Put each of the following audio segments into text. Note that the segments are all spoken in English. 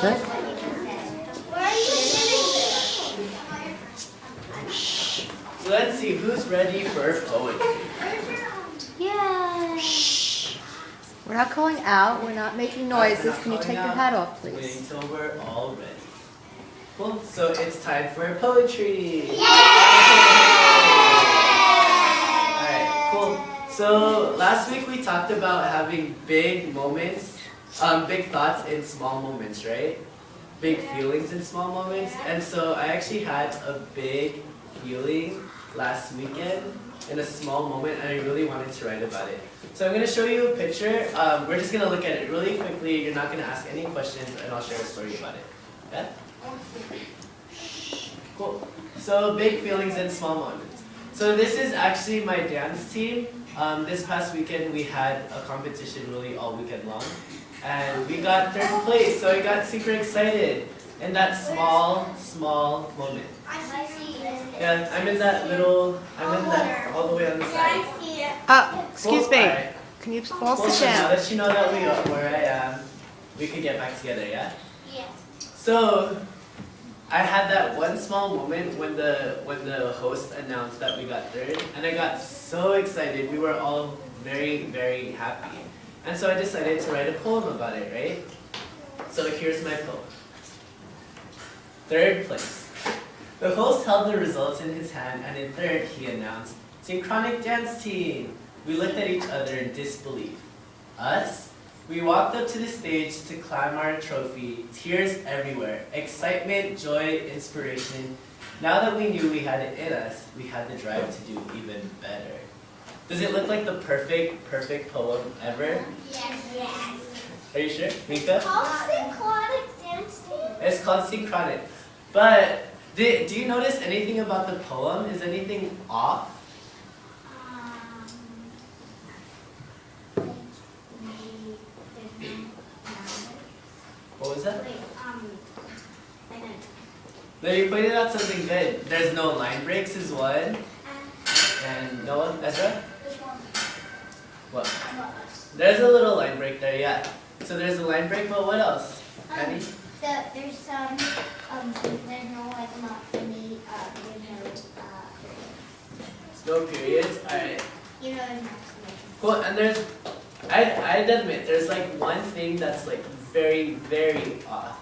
So let's see, who's ready for poetry? Yeah. Shh. We're not calling out. We're not making noises. Can you take your hat off, please? Waiting till we're all ready. Cool. So it's time for poetry. Yay! Alright, cool. So last week we talked about having big moments, big thoughts in small moments, right? Big feelings in small moments. And so I actually had a big feeling last weekend in a small moment, and I really wanted to write about it. So I'm going to show you a picture. We're just going to look at it really quickly. You're not going to ask any questions, and I'll share a story about it. Yeah? Cool. So big feelings in small moments. So this is actually my dance team. This past weekend we had a competition really all weekend long, and we got third place. So I got super excited in that small moment. Yeah, I'm in that all the way on the side. Excuse Cool. me. Alright. Can you all Cool. sit So now down? that you know that we are where I am, we could get back together, yeah? Yeah. So I had that one small moment when the host announced that we got third, and I got so excited. We were all very, very happy. And so I decided to write a poem about it, right? So here's my poem. Third place. The host held the results in his hand, and in third he announced, "Synchronic dance team." We looked at each other in disbelief. Us? We walked up to the stage to climb our trophy, tears everywhere, excitement, joy, inspiration. Now that we knew we had it in us, we had the drive to do even better. Does it look like the perfect poem ever? Yes. Are you sure, Mika? Synchronic dance team. It's called Synchronic. But do you notice anything about the poem? Is anything off? What was that? No, you pointed out something good. There's no line breaks is one. And no one, Ezra? What? There's a little line break there, yeah. So there's a line break, but what else? Annie? There's some, there's no like not for me, No periods? Alright. you know, Cool, and there's, I'd admit, there's like one thing that's like very, very off.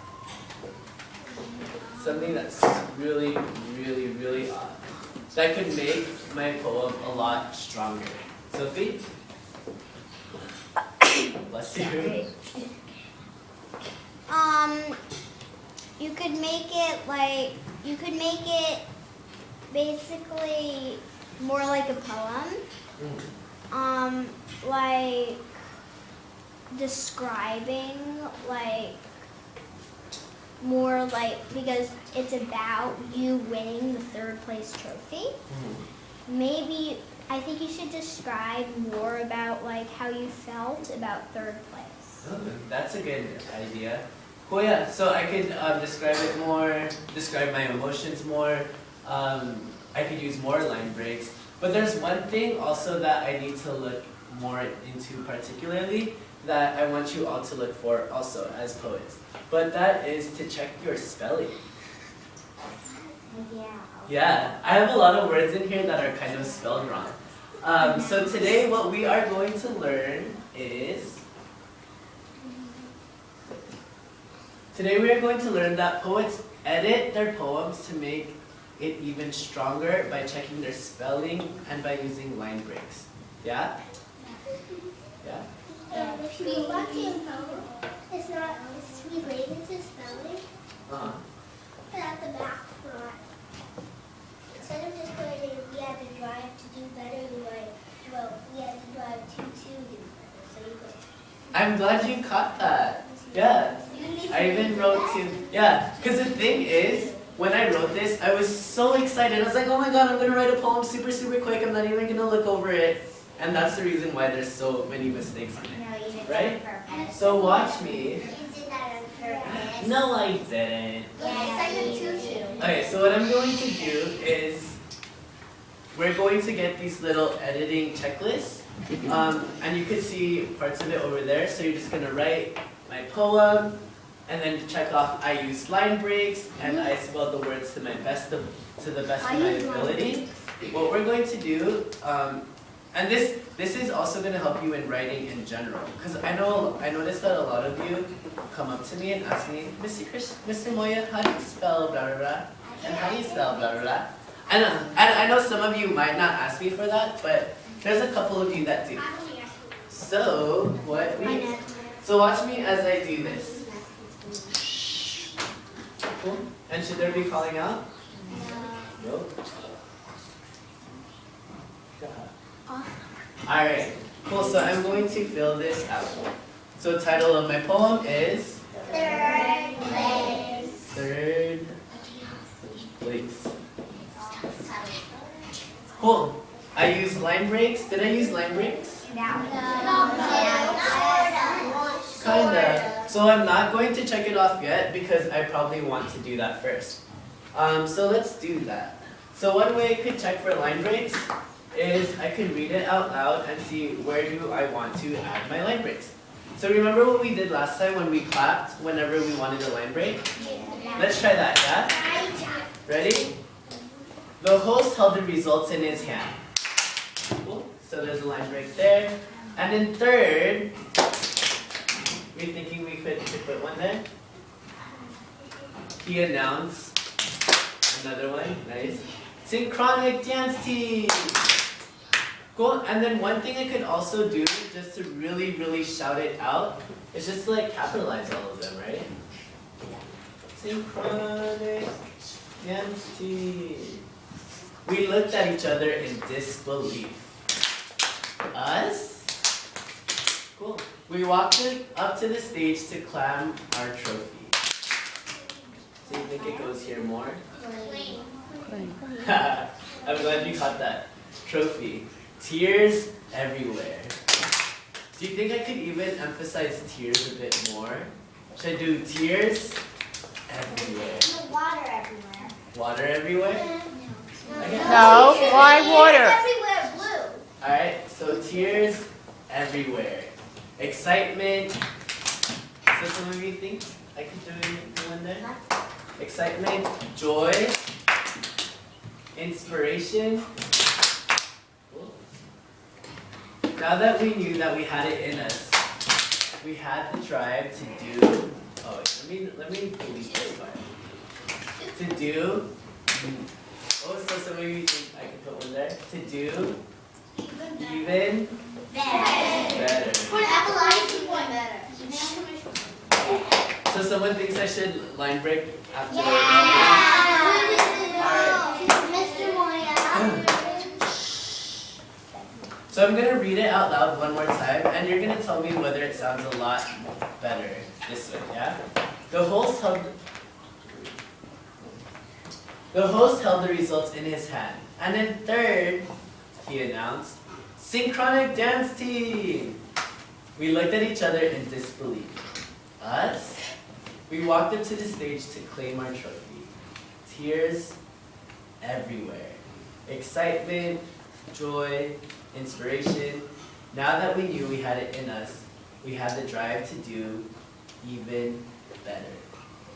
Something that's really, really, really off. That could make my poem a lot stronger. Sophie? Bless you. you could make it basically more like a poem. Like describing more because it's about you winning the third place trophy. Maybe I think you should describe more about how you felt about third place. Oh, that's a good idea. Cool, yeah. So I could describe it more, describe my emotions more. I could use more line breaks. But there's one thing also that I need to look more into particularly that I want you all to look for also as poets. But that is to check your spelling. Yeah. Yeah, I have a lot of words in here that are kind of spelled wrong. So today what we are going to learn is... Today we are going to learn that poets edit their poems to make it even stronger by checking their spelling and by using line breaks. Yeah? Yeah? If you look in poem, it's related to spelling, Uh-huh. but at the back front. Instead of just putting we had to drive to do better, we had to drive to do better. So you go. I'm glad you caught that. Yeah. I even wrote to, yeah, because the thing is, when I wrote this, I was so excited. I was like, oh my god, I'm going to write a poem super, super quick. I'm not even going to look over it. And that's the reason why there's so many mistakes in it. No, you did Right? that on purpose. So watch me. You did that on purpose. No, I didn't. Yeah, it's like a tutu. Okay, so what I'm going to do is, we're going to get these little editing checklists. And you can see parts of it over there. So you're just going to write my poem, and then check off I used line breaks and I spelled the words to the best of my ability. What we're going to do, and this is also going to help you in writing in general, because I noticed that a lot of you come up to me and ask me, Mr. Moya, how do you spell blah blah blah, and how do you spell blah blah blah? And I know some of you might not ask me for that, but there's a couple of you that do. So watch me as I do this. Cool. And should there be calling out? No. Alright, cool, so I'm going to fill this out. So title of my poem is Third place. Third Place. Cool. I use line breaks. Did I use line breaks? Kinda. So I'm not going to check it off yet because I probably want to do that first. So let's do that. So one way I could check for line breaks is I could read it out loud and see where do I want to add my line breaks. So remember what we did last time when we clapped whenever we wanted a line break? Let's try that, yeah? Ready? The host held the results in his hand. Cool. So there's a line break there. And in third, we're thinking we could put one there. He announced another one. Nice. Synchronic dance team. Cool. And then one thing I could also do, just to really, really shout it out, is just to like capitalize all of them, right? Synchronic dance team. We looked at each other in disbelief. Us? Cool. We walked up to the stage to claim our trophy. So you think it goes here more? I'm glad you caught that. Trophy. Tears everywhere. Do you think I could even emphasize tears a bit more? Should I do tears everywhere? Water everywhere. Water everywhere? No, why water? Everywhere blue. Alright, so tears everywhere. Excitement. So some of you think I could do one there? Excitement, joy, inspiration. Cool. Now that we knew that we had it in us, we had the drive to do. Oh, let me delete this part. To do. Oh, so some of you think I could put one there. To do even better. So someone thinks I should line break after the Mr. Moya. So I'm gonna read it out loud one more time, and you're gonna tell me whether it sounds a lot better this way, yeah? The host held the results in his hand. And in third, he announced, Synchronic dance team! We looked at each other in disbelief. Us? We walked up to the stage to claim our trophy. Tears everywhere. Excitement, joy, inspiration. Now that we knew we had it in us, we had the drive to do even better.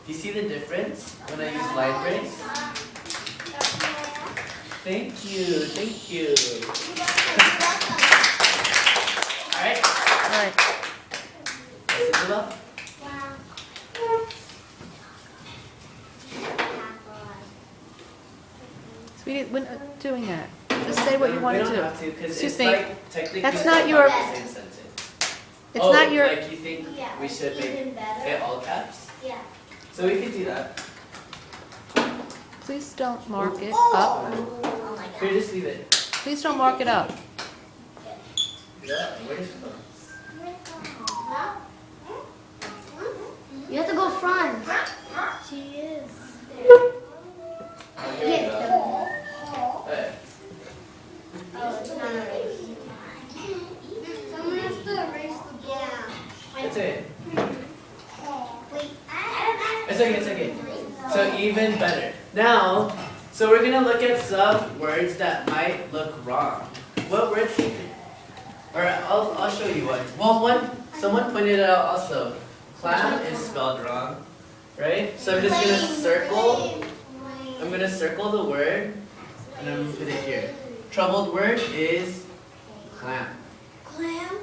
Do you see the difference when I use line breaks? Thank you, thank you. Alright? Alright. Isabella? Sweetie, we're not doing that. Just say what you want to We do. don't have to, because Excuse it's me. like technically That's not your- the same sentence. It's not your. Like you think we should make it all caps? Yeah. So we could do that. Please don't mark it up. Oh my Here, just leave it. Please don't mark it up. Yeah, where did it go? You have to go front. She is. Oh, here we go. Hey. Oh, it's not erased. Someone has to erase the ball. It's it. Wait. It's okay, it's okay. So even better. Now, so we're gonna look at some words that might look wrong. What words do you think? Or I'll show you one. Well, someone pointed it out also. clam is spelled wrong, right? So I'm just gonna circle. I'm gonna circle the word, and I'm gonna put it here. Troubled word is clam. Clam.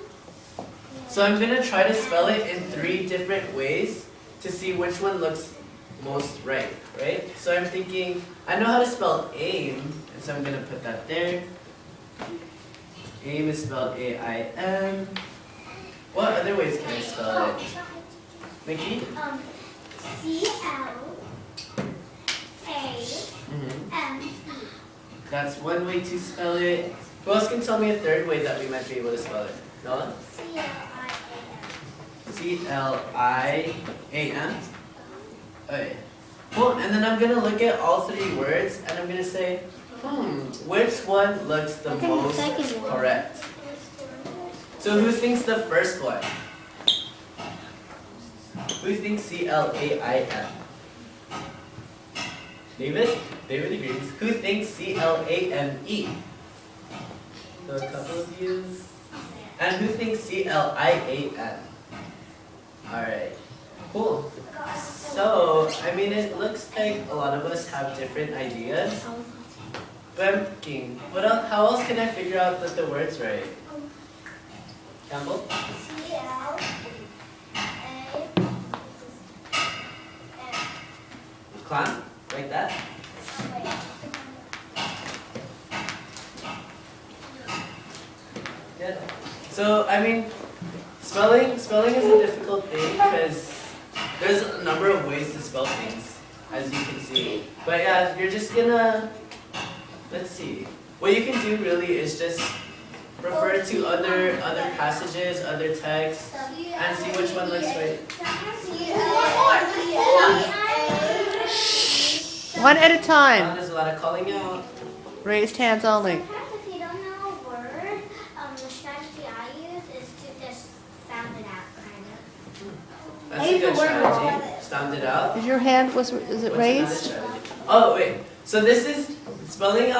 So I'm gonna try to spell it in 3 different ways to see which one looks most right, right? So I'm thinking, I know how to spell aim, and so I'm gonna put that there. Aim is spelled A-I-M. What other ways can I spell it? Mickey? C-L-A-M-E. That's one way to spell it. Who else can tell me a third way that we might be able to spell it? Noah? C-L-I-A-M. C-L-I-A-M? Okay. Cool, and then I'm gonna look at all 3 words and I'm gonna say, which one looks the most correct? So who thinks the first one? Who thinks C-L-A-I-M? David? David agrees. Who thinks C-L-A-M-E? So a couple of you. And who thinks C-L-I-A-N? Alright. Cool. So, I mean, it looks like a lot of us have different ideas. But I'm thinking, how else can I figure out that the word's right? Campbell? Clam? Like that? Yeah. So, I mean, spelling is a difficult thing because there's a number of ways to spell things, as you can see. But yeah, you're just gonna, let's see. What you can do really is just refer to other passages, other texts, and see which one looks right. One at a time. There's a lot of calling out. Raised hands only. Sometimes if you don't know a word, the strategy I use is to just sound it out, kind of. That's a good strategy. Sound it out. Is your hand, is it What's another raised? strategy? Oh wait. So this is spelling it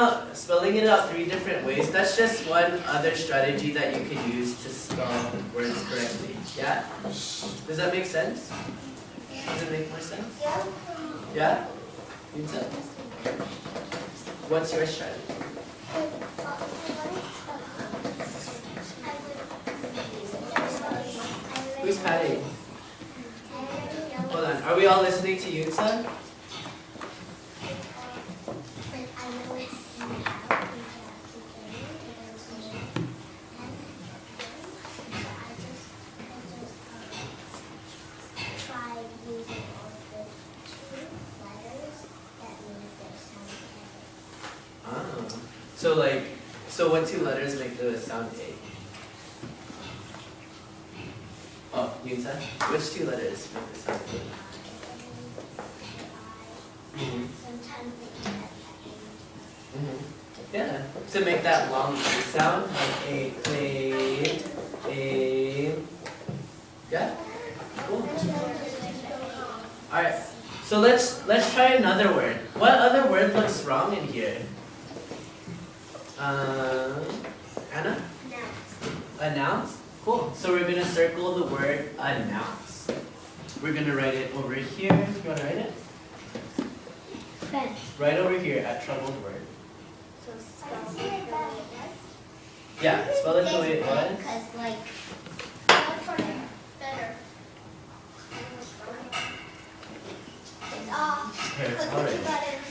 out 3 different ways. That's just one other strategy that you can use to spell words correctly. Yeah? Does that make sense? Does it make more sense? Yeah? You said? What's your strategy? Who's patting? Hold on. Are we all listening to Yunsa? So what 2 letters make the sound A? Oh, Yunsa? Which 2 letters make the sound A? Yeah. To make that long sound, like a. Yeah? Cool. Alright. So let's try another word. What other word looks wrong in here? Anna? Announce. Cool. So we're gonna circle the word announce. We're gonna write it over here. You wanna write it? Ben. Right over here at troubled word. So spell it the way it was? Yeah, spell it the way it was. Because like better. It's off. Here, Click the alright. 2 buttons.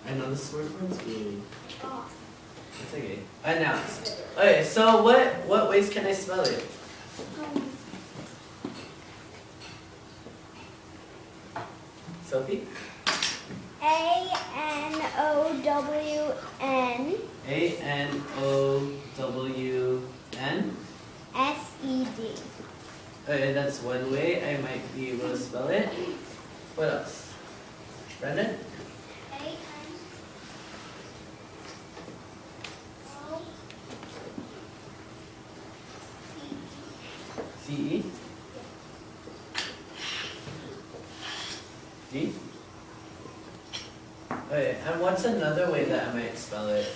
I know this word one's really. Off. It's okay. Announce. Okay, so what ways can I spell it? Sophie? A-N-O-W-N. A-N-O-W-N. S-E-D. Okay, that's one way I might be able to spell it. What else? Brendan? C-E? D? Okay, and what's another way that I might spell it?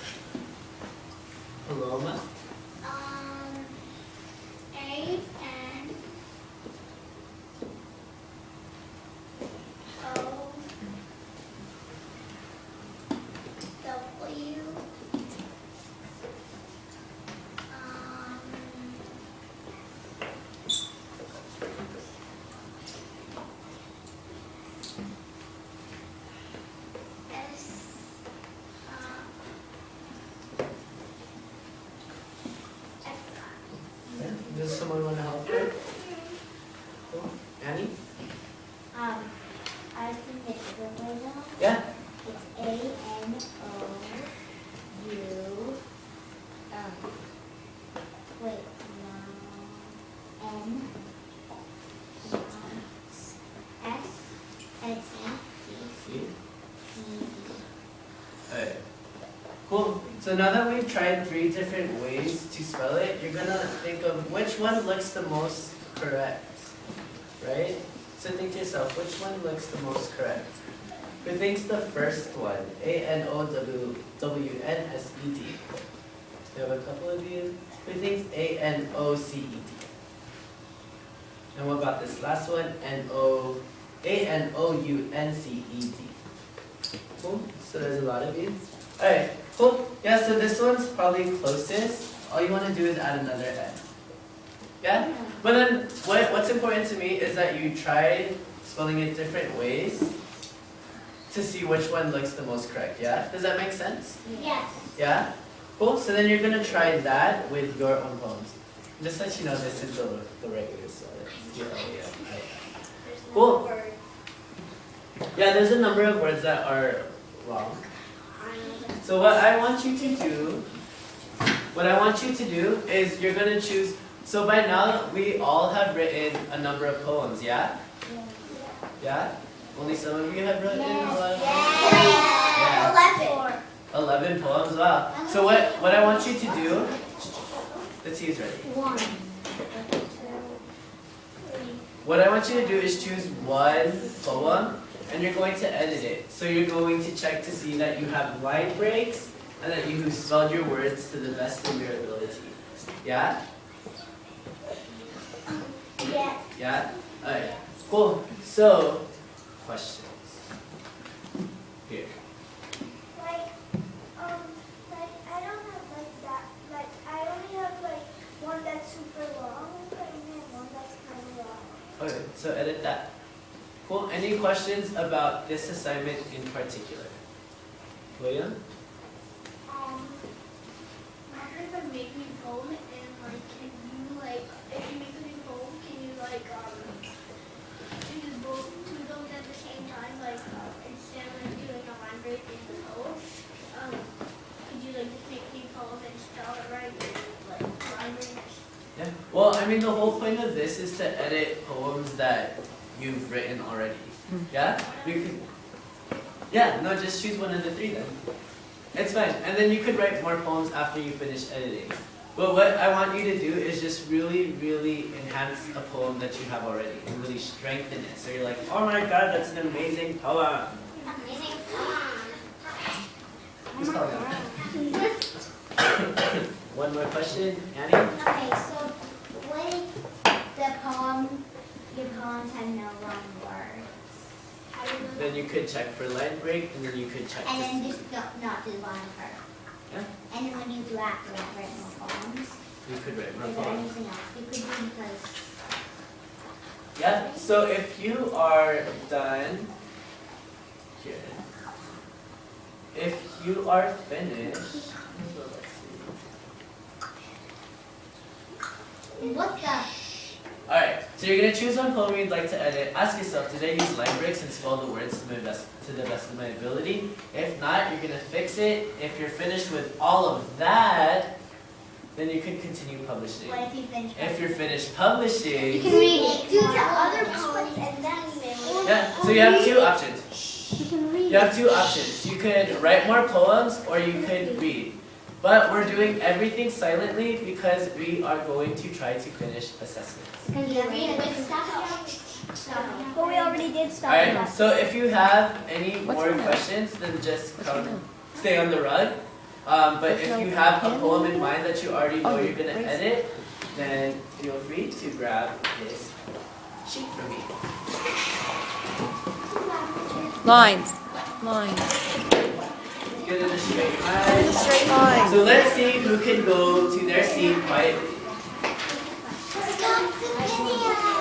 Paloma? Yeah. Does someone want to help her? Cool. Annie? I think it's the way now. Yeah. It's A-N-O-U. Wait, no. N. S. And it's C. See? C. Alright. Cool. So now that we've tried 3 different ways to spell it, you're gonna think of which one looks the most correct. Right? So think to yourself, which one looks the most correct? Who thinks the first one? A-N-O-W-N-S-E-D. We have a couple of you. Who thinks A-N-O-C-E-D? And what about this last one? A-N-O-U-N-C-E-D. Cool. So there's a lot of you. Alright, cool. Yeah, so this one's probably closest. All you want to do is add another N. Yeah? But then what's important to me is that you try spelling it different ways to see which one looks the most correct, yeah? Does that make sense? Yes. Yeah? Cool, so then you're going to try that with your own poems. Just let you know this is the regular spelling. Cool. Yeah, there's a number of words that are wrong. So what I want you to do is you're going to choose. So by now, we all have written a number of poems, yeah? Yeah? Only some of you have written a lot of poems? Yeah. 11 poems, wow. So what I want you to do, let's see who's ready. 1. What I want you to do is choose one poem, and you're going to edit it. So you're going to check to see that you have line breaks, and that you spelled your words to the best of your ability. Yeah? Yes. Yeah? Alright, cool. So, questions. Here. Like I don't have like that. Like I only have like one that's super long, and then one that's kind of long. Okay, so edit that. Cool. Any questions about this assignment in particular? William? I'm gonna make me poem, and like, can you like, if you make a new poem, can you like choose both two of those at the same time, like instead of like doing a line break in the poem, could you like just make a new poem and spell it right, and like line breaks? Yeah. Well, I mean, the whole point of this is to edit poems that you've written already. Yeah? Yeah, no, just choose one of the 3 then. It's fine. And then you could write more poems after you finish editing. But what I want you to do is just really, really enhance a poem that you have already and really strengthen it. So you're like, oh my god, that's an amazing poem. Amazing poem. Who's calling out? One more question, Annie? Okay, so what if your poems have no long words? Then you could check for line break, and then you could check And to then see. just not do line break. Yeah, And then when you do after that, write more poems. you could write more Is there poems. anything else you could do because Yeah, so if you are done here, if you are finished, so let's see. what the? Alright, so you're going to choose one poem you'd like to edit. Ask yourself, did I use line breaks and spell the words to the best of my ability? If not, you're going to fix it. If you're finished with all of that, then you can continue publishing. What if you finish? If you're finished publishing, You can read it. Do the other poems and then email it. yeah, so you have 2 options. You can read You have 2 options. You could write more poems or you could read. But we're doing everything silently because we are going to try to finish assessments. Because you read it. But we already did stuff. Alright, so if you have any What's more your note? questions, then just What's your come note? stay on the rug. But What's if your you note? have a Pen? poem in mind that you already know Oh, you're going to erase it. edit, then feel free to grab this sheet from me. Lines. Lines. Get in a straight line. Straight line. So let's see who can go to their seat quietly. Stop the video.